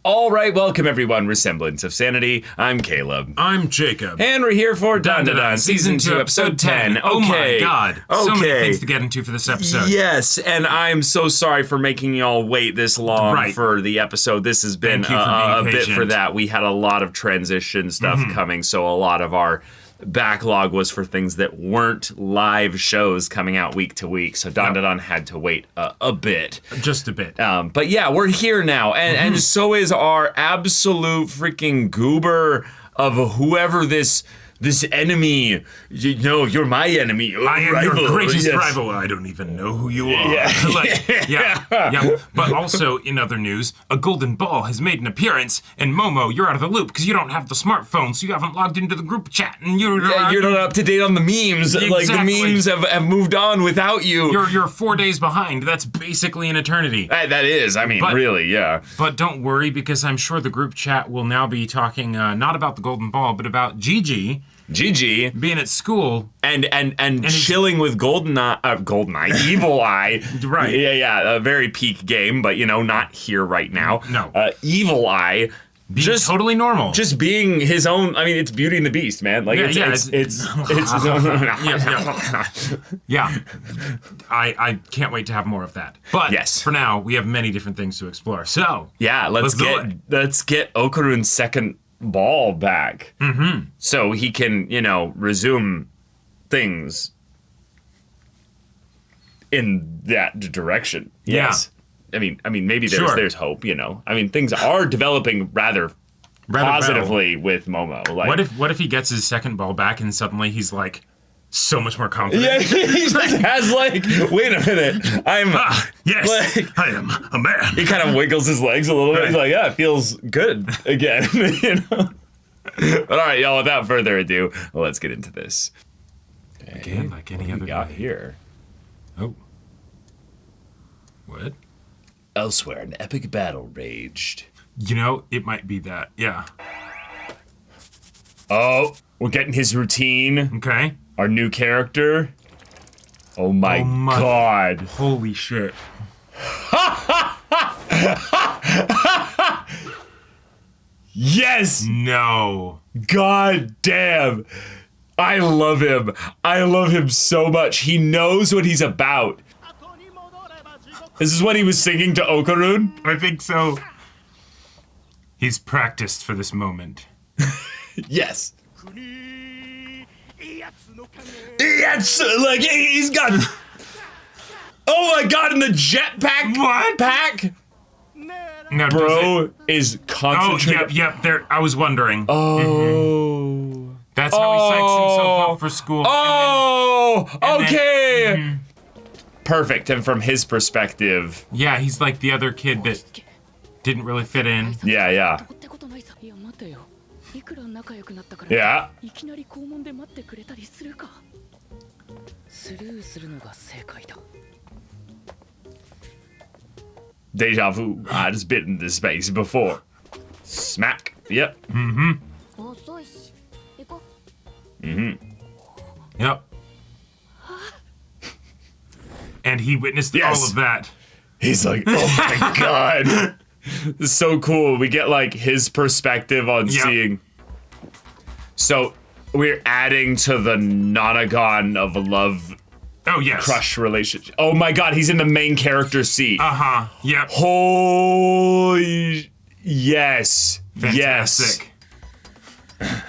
All right, welcome everyone. We're Semblance of Sanity. I'm Caleb. I'm Jacob. And we're here for Dandadan, Season 2, Episode 10. Okay. Oh my god. Okay. So many things to get into for this episode. Yes, and I'm so sorry for making y'all wait this long for the episode. This has been a bit for that. We had a lot of transition stuff coming, so a lot of our backlog was for things that weren't live shows coming out week to week, so Dandadan had to wait a bit. Just a bit. But yeah, we're here now, and so is our absolute freaking goober of whoever this enemy. You know, you're my enemy. I am rival. your greatest Yes. rival. I don't even know who you are. Yeah. yeah. But also, in other news, a golden ball has made an appearance, and Momo, you're out of the loop because you don't have the smartphone, so you haven't logged into the group chat, and you're not up to date on the memes. Exactly. Like, the memes have moved on without you. You're 4 days behind. That's basically an eternity. That is, I mean, really, yeah. But don't worry, because I'm sure the group chat will now be talking not about the golden ball, but about Gigi being at school and chilling with Goldeneye, Evil Eye. Right. Yeah, a very peak game, but not here right now. No. Evil Eye. Being just totally normal. Just being his own. I mean, it's Beauty and the Beast, man. Like, it's yeah. I can't wait to have more of that. But yes, for now, we have many different things to explore. So yeah, let's get Okarun's second ball back, so he can resume things in that direction. Yes. I mean, maybe there's hope. I mean, things are developing rather positively with Momo. Like, what if he gets his second ball back and suddenly he's like so much more confident? Yeah, he just has like, wait a minute, yes, I am a man. He kind of wiggles his legs a little bit. He's like, yeah, it feels good again. But all right, y'all. Without further ado, let's get into this. Okay. Again, like any other got day. Here. Oh. What? Elsewhere, an epic battle raged. It might be that. Yeah. Oh, we're getting his routine. Okay. Our new character. Oh my god. Holy shit. Yes! No. God damn. I love him. I love him so much. He knows what he's about. This is what he was singing to Okarun? I think so. He's practiced for this moment. Yes. Yes! Like, he's got... Oh my god, in the jetpack pack? No, bro is concentrating. Oh, yep, there. I was wondering. Oh. That's how he psychs himself up for school. Oh, okay. Perfect. And from his perspective. Yeah, he's like the other kid that didn't really fit in. Yeah. Yeah. Deja vu. I just been in this space before. Smack. Yep. Yep. And he witnessed all of that. He's like, oh my god. This is so cool. We get like his perspective on seeing. So we're adding to the nonagon of a love crush relationship. Oh my god, he's in the main character seat. Yep. Holy yes. Fantastic. Yes.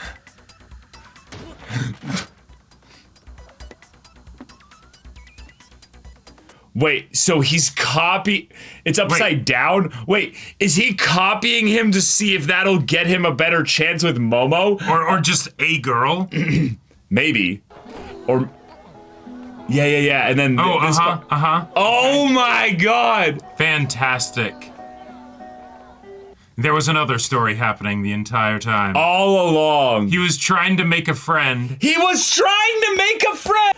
Wait, so he's it's upside down? Wait, is he copying him to see if that'll get him a better chance with Momo? Or just a girl? Maybe. Or... Yeah. And then... Oh my god! Fantastic. There was another story happening the entire time. All along. He was trying to make a friend. He was trying to make a friend!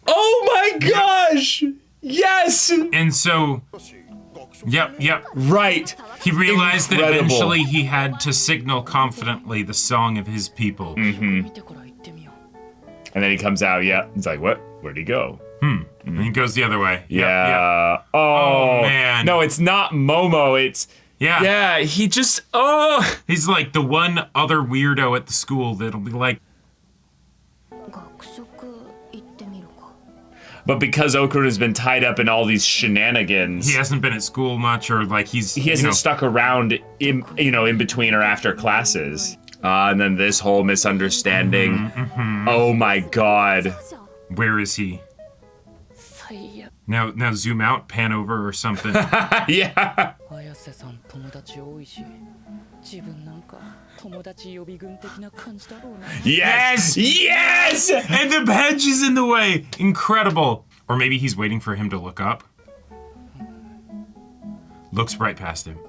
Oh my gosh! Yes! And so... Yep. Right. He realized that eventually he had to signal confidently the song of his people. And then he comes out, He's like, what? Where'd he go? And he goes the other way. Yeah. Yep. Oh, man. No, it's not Momo. It's Yeah, he just, oh! He's like the one other weirdo at the school that'll be like... But because Okura has been tied up in all these shenanigans... He hasn't been at school much, or like he hasn't stuck around in between or after classes. And then this whole misunderstanding. Oh my god. Where is he? Now zoom out, pan over or something. Yeah. Yes! Yes! And the bench is in the way! Incredible! Or maybe he's waiting for him to look up. Looks right past him.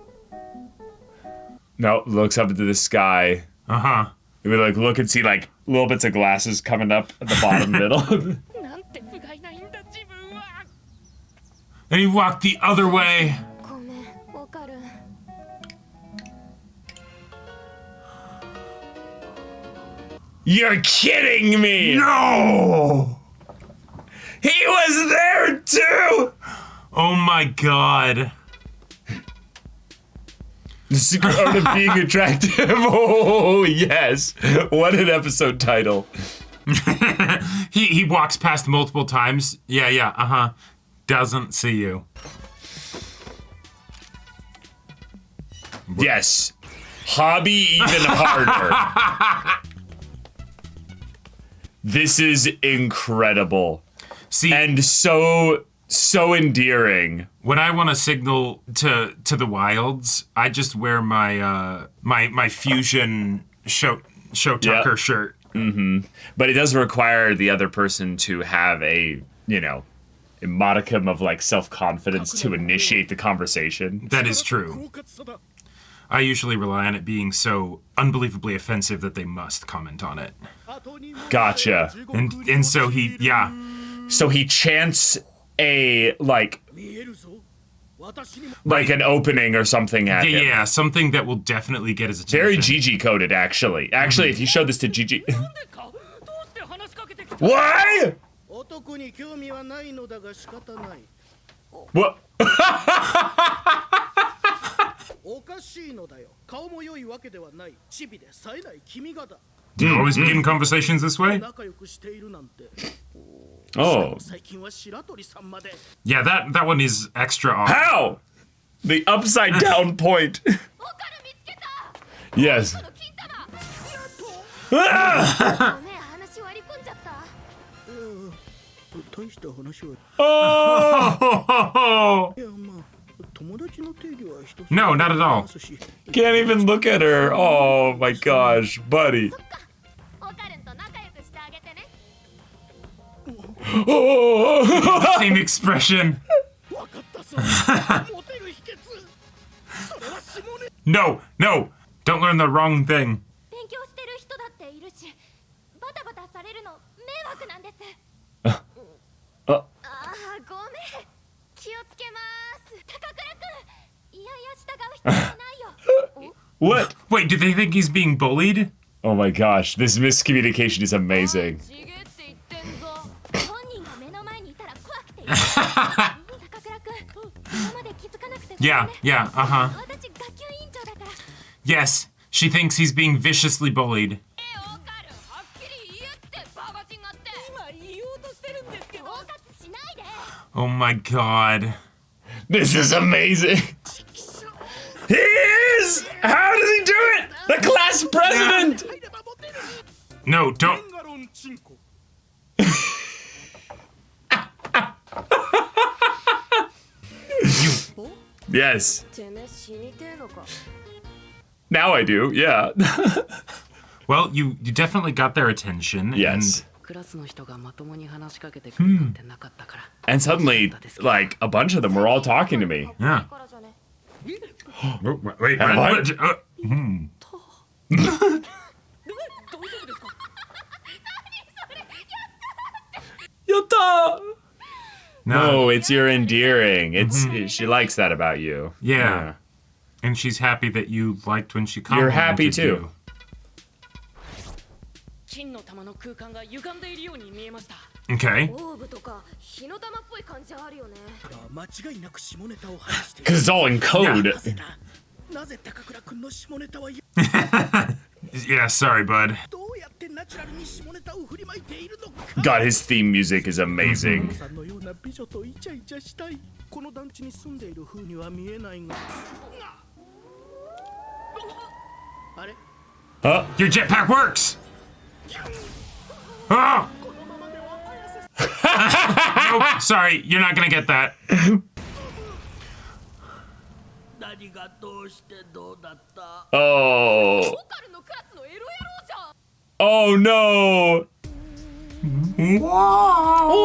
No, looks up into the sky. Uh-huh. He would like look and see like little bits of glasses coming up at the bottom middle. And he walked the other way. You're kidding me! No! He was there too! Oh my god. The secret art of being attractive. Oh, yes. What an episode title. He walks past multiple times. Yeah, uh-huh. Doesn't see you. Yes. Hobby even harder. This is incredible. See, and so endearing. When I want to signal to the wilds, I just wear my my fusion show tucker shirt. Mm-hmm. But it does require the other person to have a modicum of like self-confidence to initiate the conversation. That is true. I usually rely on it being so unbelievably offensive that they must comment on it. Gotcha. And so he, So he chants a, like an opening or something at him. Yeah, something that will definitely get his attention. Very GG coded, actually. Actually, if you showed this to GG... Why? What? Do you always begin conversations this way? Oh. Yeah, that one is extra odd. How? The upside down point. Yes. Oh! No, not at all. Can't even look at her. Oh my gosh, buddy. Oh. Same expression. No, don't learn the wrong thing. What? Wait, do they think he's being bullied? Oh my gosh, this miscommunication is amazing. Yeah, uh-huh. Yes, she thinks he's being viciously bullied. Oh my god. This is amazing. He is! How does he do it? The class president! No, don't. Yes. Now I do, yeah. Well, you definitely got their attention. Yes. And suddenly, like, a bunch of them were all talking to me. Yeah. Wait, what? Yota! No, it's your endearing. She likes that about you. Yeah. And she's happy that you liked when she complimented You're happy too. Okay. Because it's all in code. Yeah, sorry, bud. God, his theme music is amazing. Huh? Your jetpack works! Oh! Nope, sorry, you're not gonna get that. Oh. Oh no! Whoa.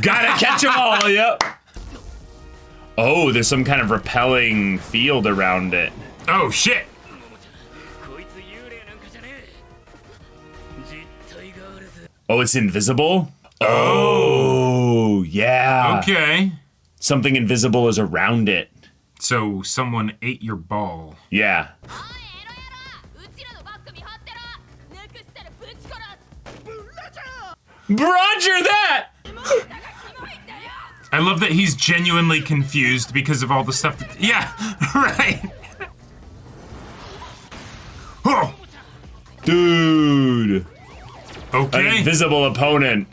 Gotta catch them all, yep. Oh, there's some kind of repelling field around it. Oh shit! Oh, it's invisible? Oh, yeah. Okay. Something invisible is around it. So someone ate your ball. Yeah. Roger that! I love that he's genuinely confused because of all the stuff that, yeah, right. Oh. Dude. Okay. An invisible opponent.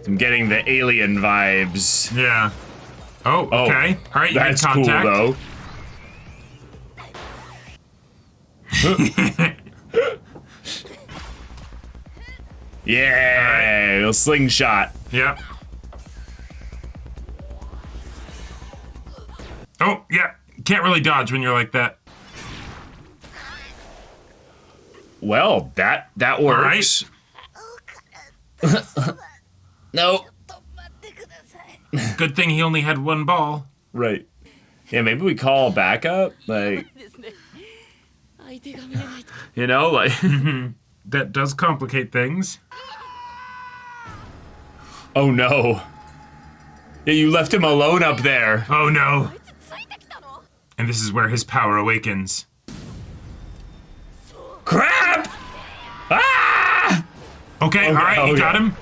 I'm getting the alien vibes. Yeah. Oh, okay. All right, you made that's contact. Cool, though. Yeah, right. A slingshot. Yep. Oh, yeah. Can't really dodge when you're like that. Well, that works. Right. No. Good thing he only had one ball. Right. Yeah, maybe we call backup, like. You know, like. That does complicate things. Oh no. Yeah, you left him alone up there. Oh no. And this is where his power awakens. Crap! Ah! Okay, alright, you got him.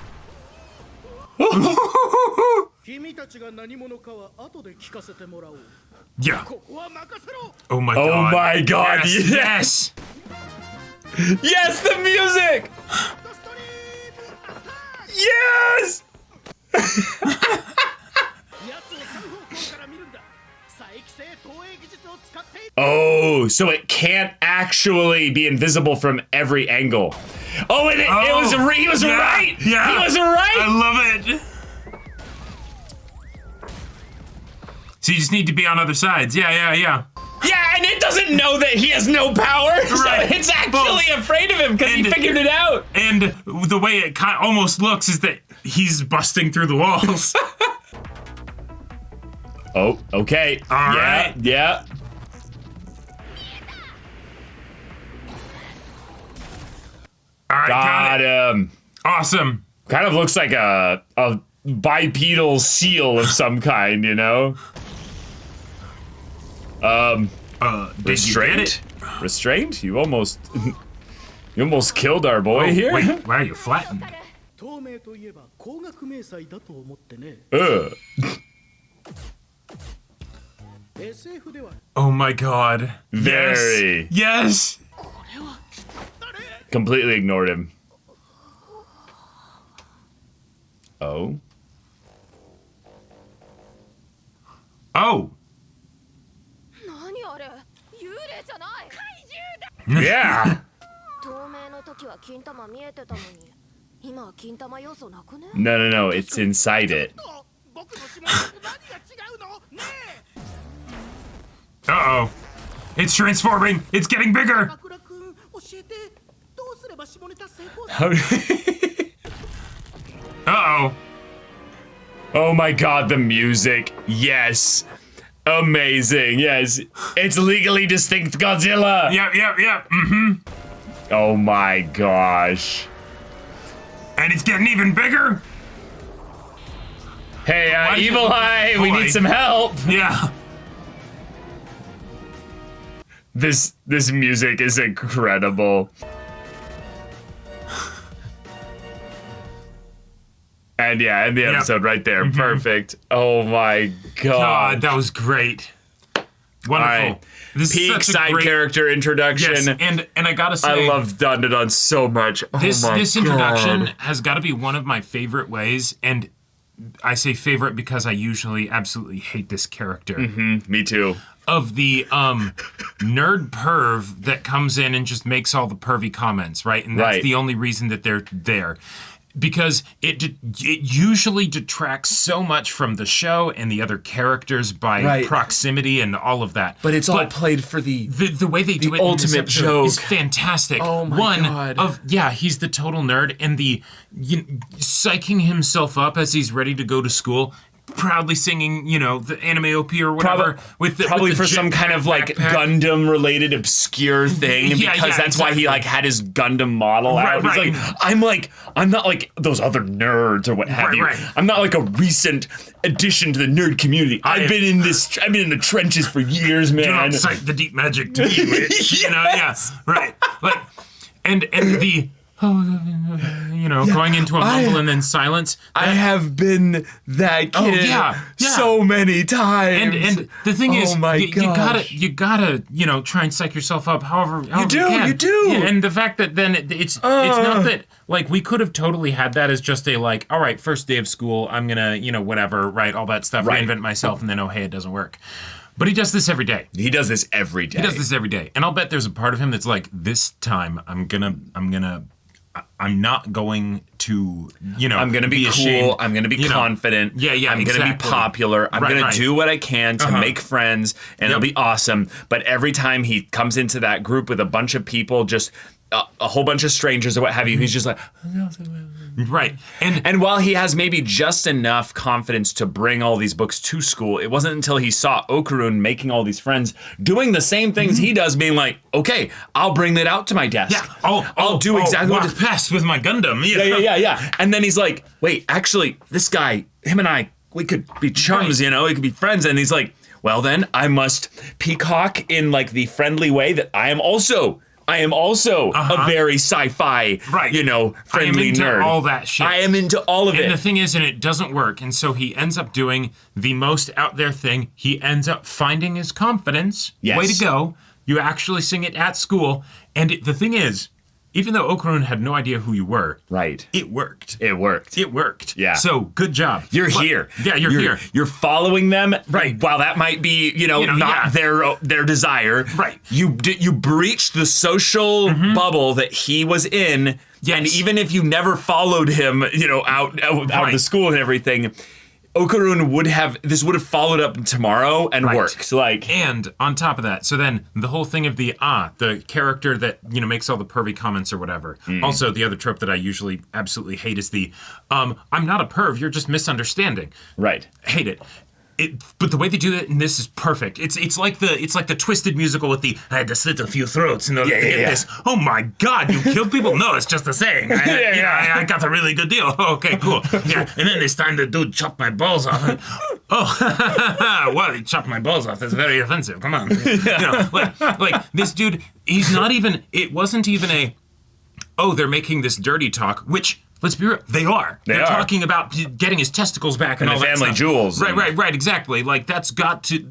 Yeah. Oh my god. Oh my god, yes! Yes, the music! Yes! Oh, so it can't actually be invisible from every angle. Oh, and he was right! Yeah. He was right! I love it! So you just need to be on other sides. Yeah. Yeah, and it doesn't know that he has no power, right. So it's actually afraid of him because he figured it out. And the way it almost looks is that he's busting through the walls. Oh, okay. All right. Yeah. All right, got him. Awesome. Kind of looks like a bipedal seal of some kind, you know? Restraint? Restraint? You almost killed our boy here. Wait, why are you flattened? Oh my god. Very. Yes. Completely ignored him. Oh. Oh. Yeah. No, it's inside it. Uh-oh. It's transforming. It's getting bigger. Uh-oh. Oh my god, the music. Yes. Amazing. Yes. It's legally distinct Godzilla. Yep. Mm-hmm. Oh my gosh. And it's getting even bigger. Hey, Evil Eye, we need some help. Yeah. This music is incredible. And the episode right there. Mm-hmm. Perfect. Oh my God. That was great. Wonderful. All right. This peak side character introduction. Yes, and I gotta say, I love Dandadan so much. This introduction has got to be one of my favorite ways, and I say favorite because I usually absolutely hate this character. Mm-hmm, me too. Of the nerd perv that comes in and just makes all the pervy comments, right? And that's the only reason that they're there. Because it usually detracts so much from the show and the other characters by proximity and all of that. But it's all played for the way they do it. Ultimate joke is fantastic. Oh my God! He's the total nerd, and the psyching himself up as he's ready to go to school. Proudly singing, the anime OP or whatever. Probably for some kind of like Gundam-related obscure thing, because that's why he like had his Gundam model out. He's like, I'm not like those other nerds or what have you. I'm not like a recent addition to the nerd community. I've been in the trenches for years, man. Do not cite the deep magic to me, witch. Right. Like, and the. Going into a mumble and then silence. I have been that kid so many times. And the thing is, you gotta try and psych yourself up however you can. You do. Yeah, and the fact that then it's not that, like, we could have totally had that as just a, like, all right, first day of school, I'm gonna, whatever, right, all that stuff, reinvent myself, and then, oh, hey, it doesn't work. But he does this every day. He does this every day. And I'll bet there's a part of him that's like, this time I'm not going to, I'm going to be cool. Ashamed. I'm going to be confident. I'm going to be popular. I'm going to do what I can to make friends, and it'll be awesome. But every time he comes into that group with a bunch of people, just a whole bunch of strangers or what have you, he's just like... Right. And while he has maybe just enough confidence to bring all these books to school, it wasn't until he saw Okurun making all these friends, doing the same things he does, being like, okay, I'll bring that out to my desk. Yeah. I'll do exactly what past with my Gundam. Yeah. And then he's like, wait, actually, this guy, him and I, we could be chums, we could be friends. And he's like, well then, I must peacock in like the friendly way that I am also a very sci-fi, friendly nerd. All that shit. I am into all of it. And the thing is, and it doesn't work. And so he ends up doing the most out there thing. He ends up finding his confidence. Yes. Way to go. You actually sing it at school. And the thing is, even though Okurun had no idea who you were, it worked. It worked. Yeah. So good job. You're here. Yeah, you're here. You're following them. Right. While that might be, not their desire. Right. You breached the social bubble that he was in. Yes. And even if you never followed him, out of the school and everything, Okurun would have followed up tomorrow and worked. And on top of that, so then the whole thing of the character that makes all the pervy comments or whatever. Also, the other trope that I usually absolutely hate is the I'm not a perv, you're just misunderstanding. Right. Hate it. But the way they do it, and this is perfect. It's like the Twisted musical with the I had to slit a few throats in order to get this. Oh my God, you killed people? No, it's just a saying. I got a really good deal. Okay, cool. Yeah, and then this time the dude chopped my balls off. Well, he chopped my balls off. That's very offensive. Come on. Like this dude. He's not even. It wasn't even a. Oh, they're making this dirty talk, which. Let's be real. They are. They're talking about getting his testicles back and all that family stuff. Jewels. Right. Exactly. Like that's got to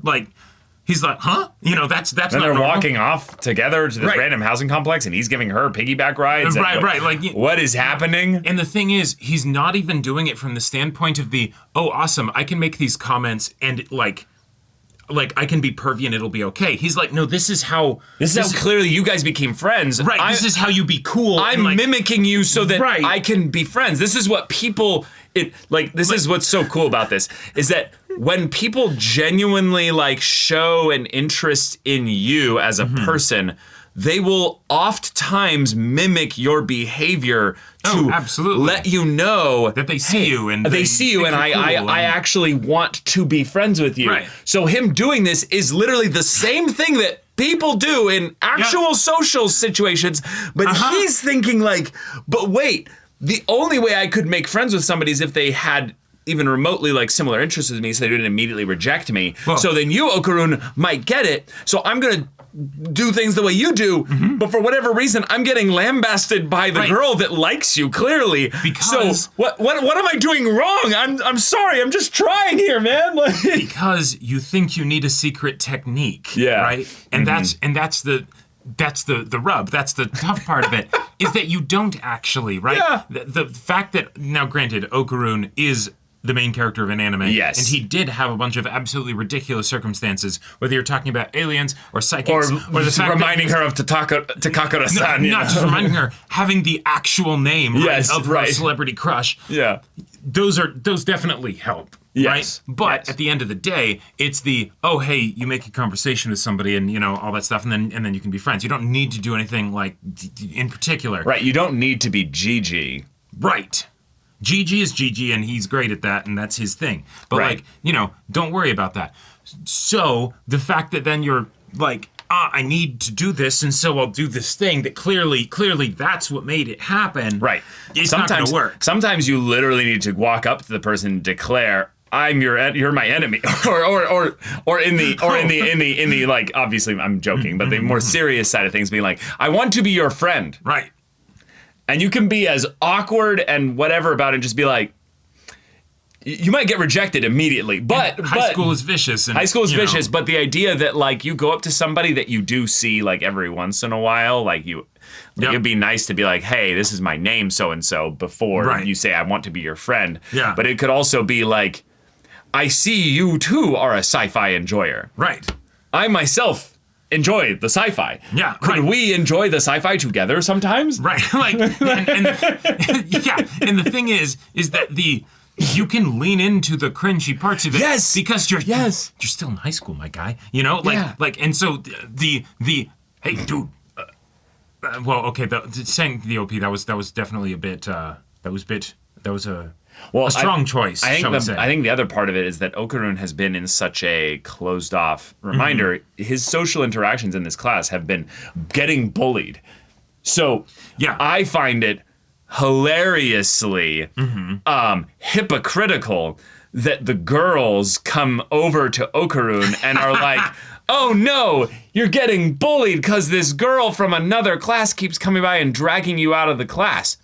He's like, huh? That's not they're normal. walking off together to this random housing complex, and he's giving her piggyback rides. Right. Like, what is happening? And the thing is, he's not even doing it from the standpoint of the, oh, awesome, I can make these comments and like I can be pervy and it'll be okay. He's like, no, this is how clearly you guys became friends. Right. This is how you be cool. I'm mimicking you so that I can be friends. This is what people. This is what's so cool about this is that when people genuinely show an interest in you as a person, they will oftentimes mimic your behavior to let you know that they see you and they see you and I actually want to be friends with you. Right. So him doing this is literally the same thing that people do in actual social situations, but he's thinking but wait, the only way I could make friends with somebody is if they had even remotely like similar interests with me, so they didn't immediately reject me. Well, so then you, Okarun, might get it. So I'm gonna do things the way you do, but for whatever reason, I'm getting lambasted by the girl that likes you clearly. Because so what am I doing wrong? I'm sorry. I'm just trying here, man. Because you think you need a secret technique, right? And that's the rub. That's the tough part of it, is that you don't actually, right? Yeah. The fact that, now granted, Okarun is the main character of an anime. Yes. And he did have a bunch of absolutely ridiculous circumstances, whether you're talking about aliens or psychics or the fact reminding her of Takakura-san. Not just reminding her, having the actual name of her celebrity crush. Yeah. Those definitely help. Yes. Right? But at the end of the day, it's the, oh, hey, you make a conversation with somebody and, all that stuff, and then you can be friends. You don't need to do anything like in particular. Right. You don't need to be Gigi. Right. Gigi is Gigi, and he's great at that, and that's his thing. But, don't worry about that. So the fact that then you're like, I need to do this, and so I'll do this thing that clearly that's what made it happen. Right. It's not going to work. Sometimes you literally need to walk up to the person and declare, you're my enemy, or in the like, obviously I'm joking, but the more serious side of things being like, I want to be your friend. Right. And you can be as awkward and whatever about it, and just be like, you might get rejected immediately, but high school is vicious. And, high school is vicious, but the idea that like you go up to somebody that you do see like every once in a while, like it'd be nice to be like, hey, this is my name, so and so, before you say I want to be your friend. Yeah. But it could also be like, I see you too are a sci-fi enjoyer. Right. I myself enjoy the sci-fi. Yeah. Could we enjoy the sci-fi together sometimes? Right. Like, and the thing is that you can lean into the cringy parts of it. Yes. Because you're still in high school, my guy. And so the hey, dude. Well, okay. Saying the OP, that was definitely a bit. That was a strong choice. I think the other part of it is that Okarun has been in such a closed off reminder. His social interactions in this class have been getting bullied. So I find it hilariously hypocritical that the girls come over to Okarun and are like, oh no, you're getting bullied because this girl from another class keeps coming by and dragging you out of the class.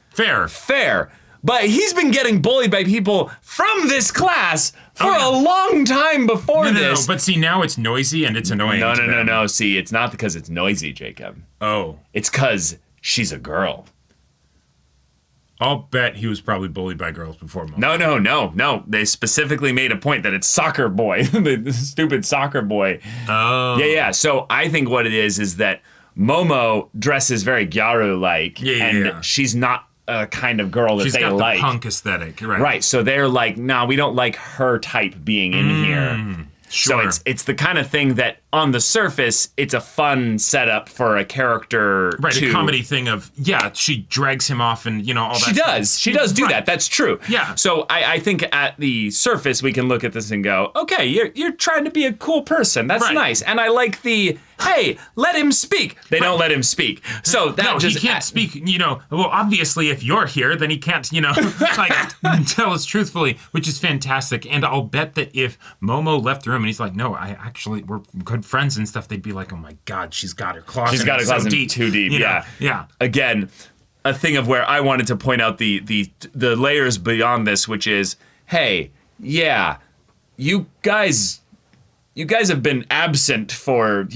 Fair. But he's been getting bullied by people from this class for a long time before this. No, but see, now it's noisy and it's annoying. No. See, it's not because it's noisy, Jacob. Oh. It's because she's a girl. I'll bet he was probably bullied by girls before Momo. No. They specifically made a point that it's soccer boy, the stupid soccer boy. Oh. Yeah. So I think what it is that Momo dresses very Gyaru-like, and she's not a kind of girl that they like. She's got the punk aesthetic, right? Right. So they're like, nah, we don't like her type being in here. Sure. So it's the kind of thing that on the surface, it's a fun setup for a character. Right, a comedy thing of, she drags him off and, all that She does do that. That's true. Yeah. So I think at the surface, we can look at this and go, okay, you're trying to be a cool person. That's nice. And I like the, hey, let him speak. They don't let him speak. So that he can't speak, well, obviously if you're here, then he can't, tell us truthfully, which is fantastic. And I'll bet that if Momo left the room and he's like, no, we're good friends and stuff, they'd be like, oh my God, she's got her claws She's got her claws in too deep, Yeah. Again, a thing of where I wanted to point out the layers beyond this, which is, hey, you guys have been absent for,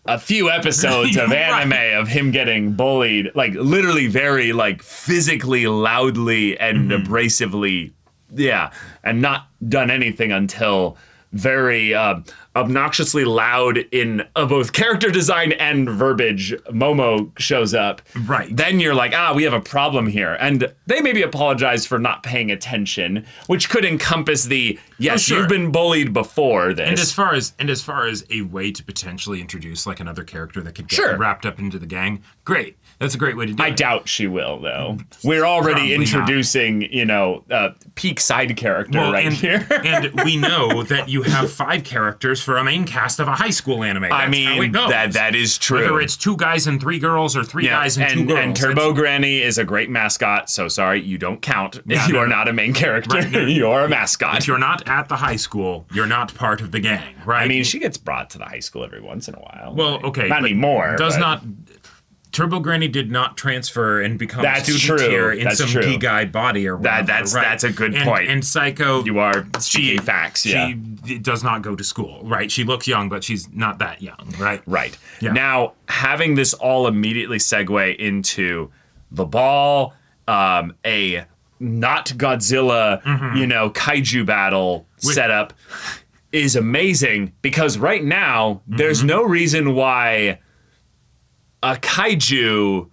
a few episodes of anime of him getting bullied, like literally very like physically loudly and abrasively, and not done anything until very obnoxiously loud in both character design and verbiage. Momo shows up. Right. Then you're like, we have a problem here. And they maybe apologize for not paying attention, which could encompass the, you've been bullied before this. And as far as a way to potentially introduce like another character that could get wrapped up into the gang, great. That's a great way to do it. I doubt she will, though. We're already introducing, peak side character here. And we know that you have 5 characters for a main cast of a high school anime. That's how it goes. that is true. Whether it's 2 guys and 3 girls or 3 guys and 2 girls. And Turbo Granny is a great mascot, so sorry, you don't count. You are not a main character. Right. You're a mascot. If you're not at the high school, you're not part of the gang, right? I mean, she gets brought to the high school every once in a while. Well, okay. Not anymore. Turbo Granny did not transfer and become a student here in some Gigai body or whatever. That's a good point. And Psycho, you are speaking facts. She does not go to school, right? She looks young, but she's not that young, right? Right. Yeah. Now, having this all immediately segue into the ball, a not Godzilla, kaiju battle setup is amazing because right now there's no reason why a kaiju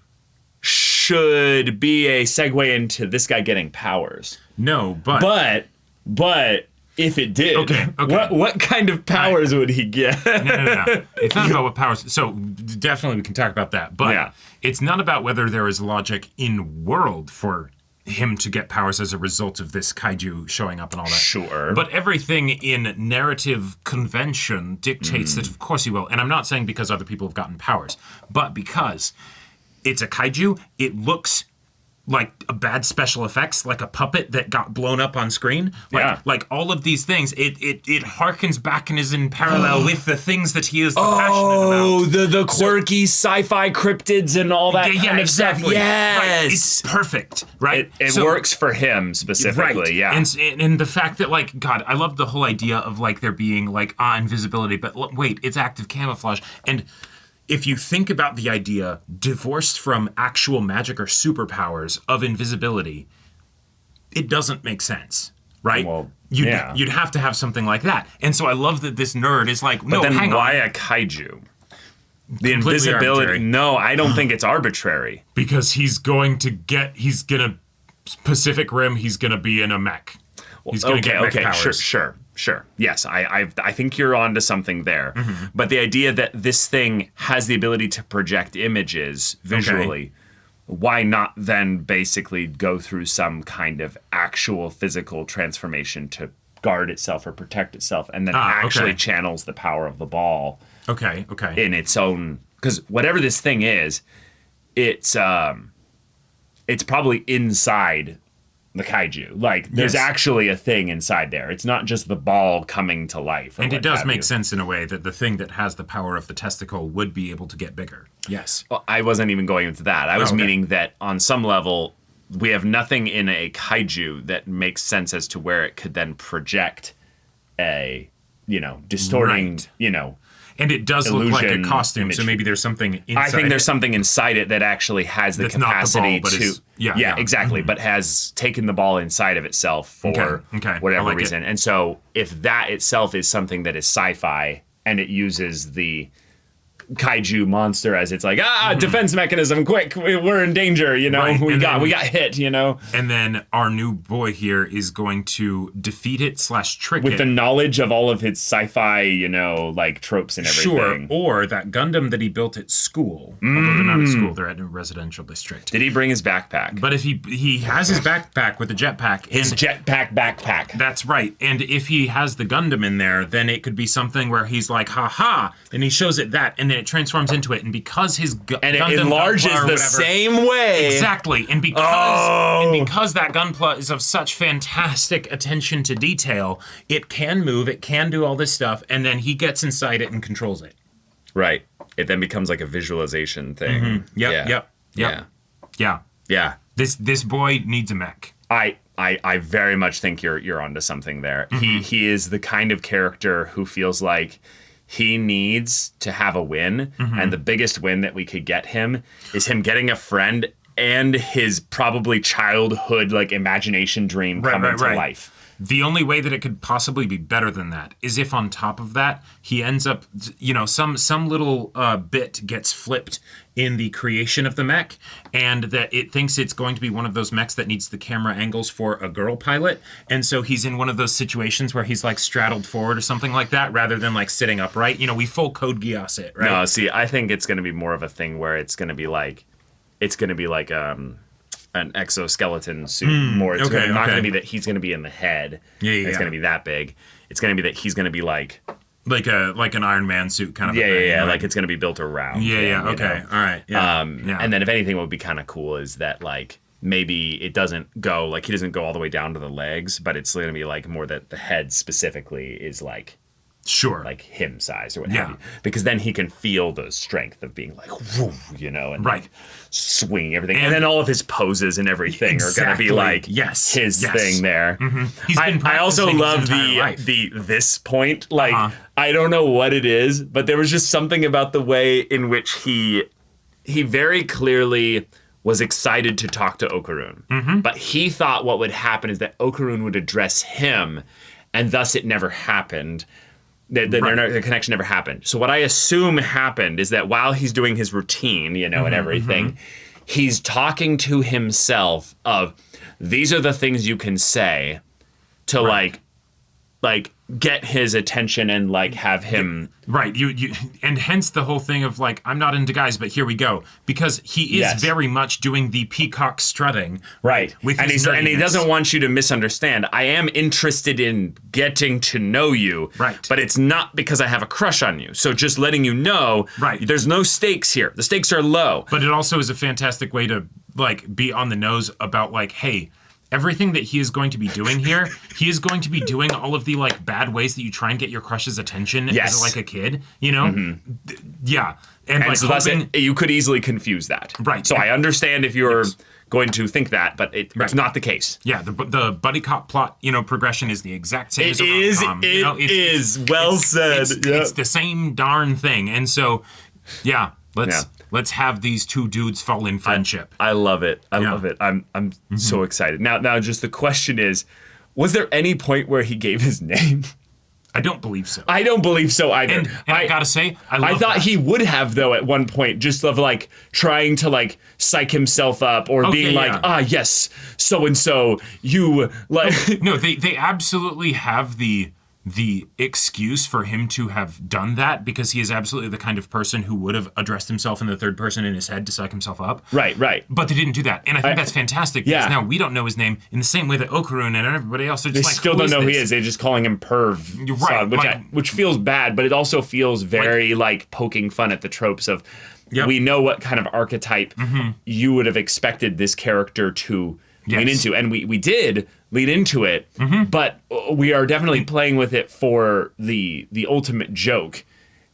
should be a segue into this guy getting powers. No, but if it did, okay. what kind of powers would he get? No. It's not about what powers. So definitely we can talk about that. But it's not about whether there is logic in world for him to get powers as a result of this kaiju showing up and all that. Sure. But everything in narrative convention dictates that of course he will. And I'm not saying because other people have gotten powers, but because it's a kaiju, it looks like a bad special effects, like a puppet that got blown up on screen. Like all of these things, it harkens back and is in parallel with the things that he is passionate about. The quirky sci-fi cryptids and all that kind of stuff. Yes. Right. It's perfect, right? It works for him specifically, And the fact that, like, God, I love the whole idea of, like, there being, like, invisibility, but wait, it's active camouflage. And if you think about the idea divorced from actual magic or superpowers of invisibility, it doesn't make sense, right? Well, you'd have to have something like that. And so I love that this nerd is like, no, but then hang why on. a kaiju? The invisibility. Arbitrary. No, I don't think it's arbitrary. Because he's gonna Pacific Rim, he's gonna be in a mech. He's gonna get mech powers. Sure. Yes, I think you're onto something there. Mm-hmm. But the idea that this thing has the ability to project images visually, why not then basically go through some kind of actual physical transformation to guard itself or protect itself and then actually channels the power of the ball in its own... Because whatever this thing is, it's probably inside the kaiju. Like, there's actually a thing inside there. It's not just the ball coming to life. And it does make sense in a way that the thing that has the power of the testicle would be able to get bigger. Yes. Well, I wasn't even going into that. I was meaning that on some level, we have nothing in a kaiju that makes sense as to where it could then project a, distorting, And it does look like a costume, imagery. So maybe there's something inside I think there's something inside it that actually has the capacity to... exactly, but has taken the ball inside of itself for whatever reason. And so if that itself is something that is sci-fi and it uses the kaiju monster as it's like, defense mechanism, quick, we're in danger, we got hit, And then our new boy here is going to defeat it / trick it. With the knowledge of all of his sci-fi, like tropes and everything. Sure, or that Gundam that he built at school. Although they're not at school, they're at a residential district. Did he bring his backpack? But if he has his backpack with the jetpack. His jetpack backpack. That's right. And if he has the Gundam in there, then it could be something where he's like, ha, and he shows it that, and then it transforms into it, and because his and it enlarges the same way. Exactly, and because that Gunpla is of such fantastic attention to detail, it can move, it can do all this stuff, and then he gets inside it and controls it. Right. It then becomes like a visualization thing. Mm-hmm. Yeah. This boy needs a mech. I very much think you're onto something there. Mm-hmm. He is the kind of character who feels like he needs to have a win, and the biggest win that we could get him is him getting a friend and his probably childhood imagination dream coming to life. The only way that it could possibly be better than that is if on top of that he ends up, some little bit gets flipped in the creation of the mech, and that it thinks it's going to be one of those mechs that needs the camera angles for a girl pilot, and so he's in one of those situations where he's straddled forward or something like that rather than sitting upright. We full Code Geass it, right? No, see, I think it's going to be more of a thing where it's going to be like an exoskeleton suit more. It's not going to be that he's going to be in the head. It's going to be that big. it's going to be that he's going to be like an Iron Man suit kind of thing. Yeah. Like it's going to be built around. Yeah. Okay. All right. Yeah. And then if anything, what would be kind of cool is that like maybe it doesn't go like he doesn't go all the way down to the legs, but it's going to be like more that the head specifically is like. Sure. Like him size or what have you. Because then he can feel the strength of being like, whoo, and like swinging everything. And then all of his poses and everything are going to be like his thing there. Mm-hmm. I also love this point. Like, I don't know what it is, but there was just something about the way in which he very clearly was excited to talk to Okarun. Mm-hmm. But he thought what would happen is that Okarun would address him, and thus it never happened. The connection never happened. So what I assume happened is that while he's doing his routine, and everything, he's talking to himself of these are the things you can say to like get his attention and like have him you and hence the whole thing of like I'm not into guys, but here we go, because he is very much doing the peacock strutting with and he doesn't want you to misunderstand. I am interested in getting to know you, but it's not because I have a crush on you. So just letting you know, there's no stakes here. The stakes are low. But it also is a fantastic way to like be on the nose about like, hey, everything that he is going to be doing here, he is going to be doing all of the like bad ways that you try and get your crush's attention as like a kid, Yeah. And like so you could easily confuse that. Right. So I understand if you're going to think that, but it's not the case. Yeah, the buddy cop plot, progression is the exact same as a rom-com. It is well said. It's the same darn thing. And so, let's have these two dudes fall in friendship. I love it. I love it. I'm so excited. Now just the question is, was there any point where he gave his name? I don't believe so. I don't believe so either. And I gotta say, I thought he would have though at one point, just of like trying to like psych himself up or being yes, so and so, you like. No, they absolutely have the excuse for him to have done that because he is absolutely the kind of person who would have addressed himself in the third person in his head to psych himself up. Right. But they didn't do that. And I think that's fantastic because now we don't know his name in the same way that Okarun and everybody else are just they still don't know who he is. They're just calling him Perv. Which feels bad, but it also feels very like poking fun at the tropes of we know what kind of archetype you would have expected this character to lean into. And we did lean into it, but we are definitely playing with it for the ultimate joke.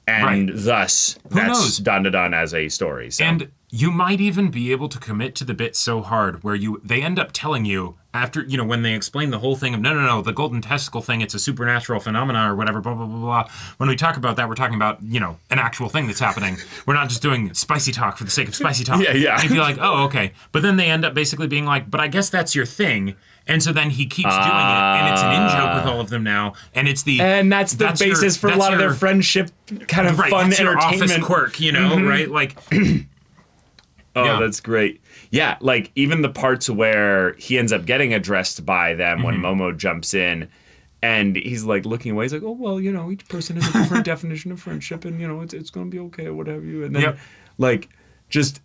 And thus, that's Dandadan as a story. So. And you might even be able to commit to the bit so hard where they end up telling you after, when they explain the whole thing of, no, the golden testicle thing, it's a supernatural phenomenon or whatever, blah, blah, blah, blah. When we talk about that, we're talking about, an actual thing that's happening. We're not just doing spicy talk for the sake of spicy talk. Yeah. And you'd be like, oh, okay. But then they end up basically being like, but I guess that's your thing. And so then he keeps doing it, and it's an in-joke with all of them now, and it's that's the basis for a lot of their friendship, kind of fun that's entertainment. Your office quirk, right? Like, that's great. Yeah, like even the parts where he ends up getting addressed by them when Momo jumps in, and he's like looking away. He's like, oh well, each person has a different definition of friendship, and it's gonna be okay or what have you. And then like just.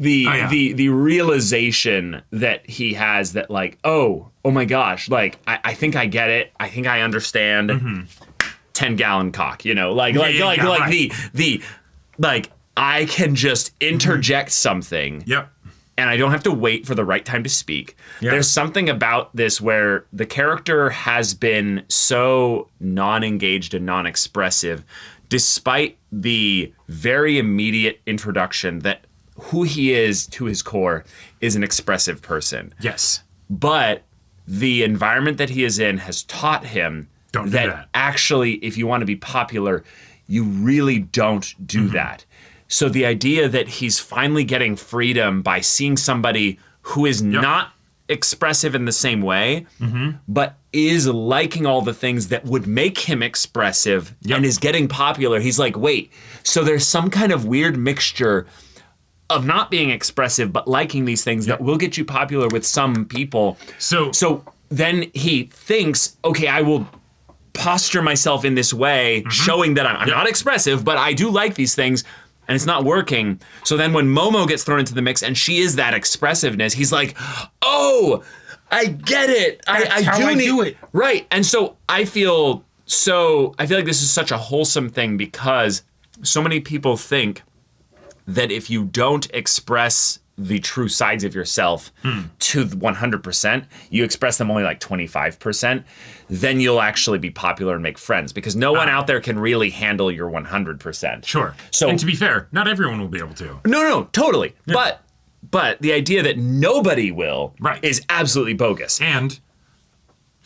The realization that he has that like, oh my gosh, like I think I get it. I think I understand 10-gallon cock, the I can just interject something. Yep. And I don't have to wait for the right time to speak. Yep. There's something about this where the character has been so non-engaged and non-expressive despite the very immediate introduction that who he is to his core is an expressive person. Yes. But the environment that he is in has taught him that actually, if you want to be popular, you really don't do that. So the idea that he's finally getting freedom by seeing somebody who is not expressive in the same way, but is liking all the things that would make him expressive and is getting popular. He's like, wait, so there's some kind of weird mixture of not being expressive, but liking these things that will get you popular with some people. So then he thinks, okay, I will posture myself in this way, showing that I'm not expressive, but I do like these things, and it's not working. So then when Momo gets thrown into the mix and she is that expressiveness, he's like, oh, I get it. I do it. Right. And so I feel like this is such a wholesome thing because so many people think that if you don't express the true sides of yourself to 100%, you express them only like 25%, then you'll actually be popular and make friends because no one out there can really handle your 100%. Sure. So, and to be fair, not everyone will be able to. No, totally. Yeah. But the idea that nobody will is absolutely bogus. And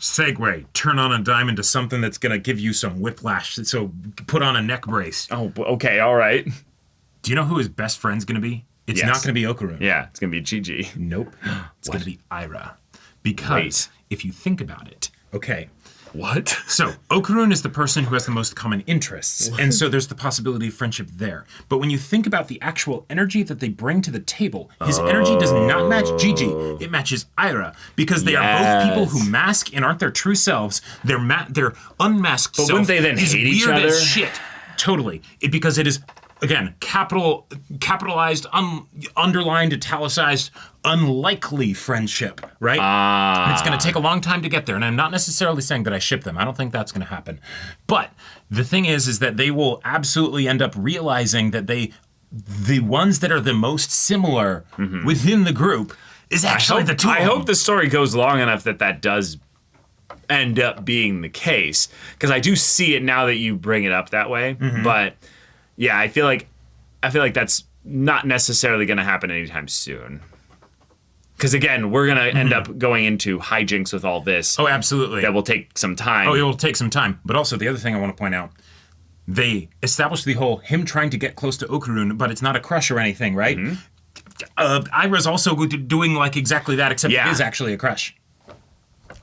segue, turn on a dime into something that's going to give you some whiplash. So put on a neck brace. Oh, okay, all right. Do you know who his best friend's going to be? It's not going to be Okarun. Yeah, it's going to be Gigi. Nope. It's going to be Ira. Because if you think about it, okay. What? So, Okarun is the person who has the most common interests, and so there's the possibility of friendship there. But when you think about the actual energy that they bring to the table, his energy does not match Gigi, it matches Ira, because they are both people who mask and aren't their true selves. Their unmasked self wouldn't they then hate each other? As shit. Totally. Because it is, again, capitalized, underlined, italicized, unlikely friendship, right? And it's going to take a long time to get there. And I'm not necessarily saying that I ship them. I don't think that's going to happen. But the thing is that they will absolutely end up realizing that the ones that are the most similar within the group is actually the two. I hope the story goes long enough that does end up being the case. Because I do see it now that you bring it up that way. But yeah, I feel like that's not necessarily going to happen anytime soon. Because again, we're going to end up going into hijinks with all this. Oh, absolutely. That will take some time. Oh, it will take some time. But also, the other thing I want to point out, they established the whole him trying to get close to Okarun, but it's not a crush or anything, right? Ira's also doing like exactly that, except it is actually a crush.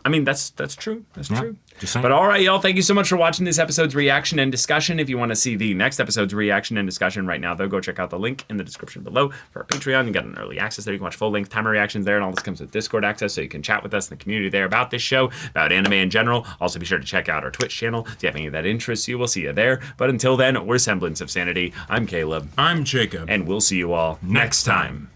I mean, that's true. That's true. Just saying. But all right, y'all, thank you so much for watching this episode's reaction and discussion. If you want to see the next episode's reaction and discussion right now, though, go check out the link in the description below for our Patreon. You got an early access there. You can watch full-length timer reactions there, and all this comes with Discord access, so you can chat with us in the community there about this show, about anime in general. Also, be sure to check out our Twitch channel. If you have any of that interests you, we'll see you there. But until then, we're Semblance of Sanity. I'm Caleb. I'm Jacob. And we'll see you all next time.